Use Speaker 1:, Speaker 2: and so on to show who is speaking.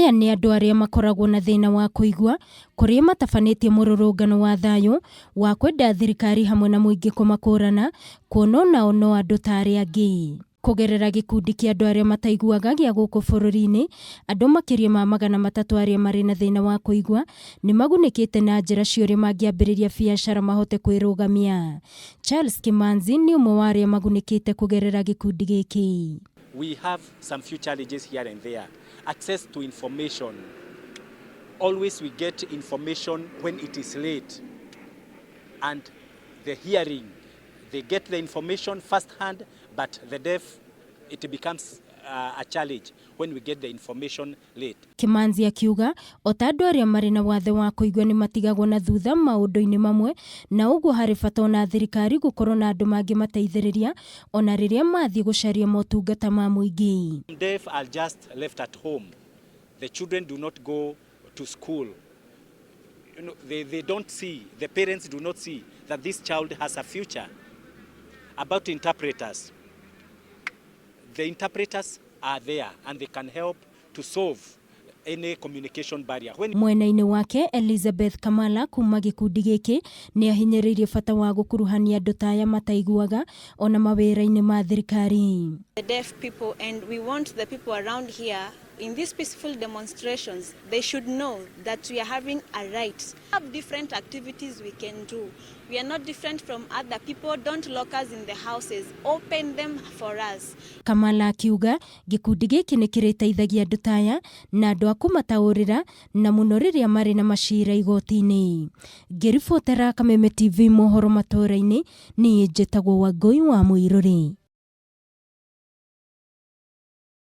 Speaker 1: aya nĩ andũ arĩa makoragwo na thĩna wa kũigua kũrĩa matabanĩtie mũrũrũngano wa thayũ wa kwenda thirikari hamwe na mũingĩ kũmakũrana kuona nao no andũ ta arĩa angĩ. Kũgerera gĩkundi kĩa andũ arĩa mataiguaga gĩa gũkũ bũrũri-inĩ, andũ makĩria ma 300 arĩa marĩ na thĩna wa kũigua nĩ magunĩkĩte na njĩra cia ũrĩa mangĩambĩrĩria biacara mahote kwĩrũgamia. Charles Kimanzi nĩ ũmwe wa arĩa magunĩkĩte kũgerera gĩkundi gĩkĩ.
Speaker 2: We have some few challenges here and there. Access to information. Always we get information when it is late. And the hearing, they get the information first hand, but the deaf, it becomes a challenge when we get the information late.
Speaker 1: Kimanzi akiuga ota andũ arĩa marĩ na wathe wa kũigua nĩ matigagwo na thutha maũndũ-inĩ mamwe, na ũguo harĩ bata ona thirikari gũkorwo na andũ mangĩmateithĩrĩria ona rĩrĩa mathiĩ gũcaria motungata ma mũingĩ.
Speaker 2: Deaf are just left at home. The children do not go to school. You know, they don't see, the parents do not see that this child has a future. About interpreters, the interpreters are there and they can help to solve any communication barrier.
Speaker 1: Mwena-inĩ wake Elizabeth Kamala kuma gĩkundi gĩkĩ nĩ ahinyĩrĩirie bata wa gũkuruhania andũ ta aya mataiguaga ona mawĩra-inĩ ma thirikari.
Speaker 3: The deaf people, and we want the people around here in these peaceful demonstrations, they should know that we are having a right. We have different activities we can do. We are not different from other people. Don't lock us in the houses. Open them for us.
Speaker 1: Kamala akiuga gĩkundi gĩkĩ nĩ kĩrĩteithagia andũ ta aya na andũ a kũmataũrĩra na mũno rĩrĩa marĩ na macira igoti-inĩ. Ngĩribotera Kameme TV mohoro matũra-inĩ, niĩ njĩtagwo Wangũi wa Mũirũrĩ.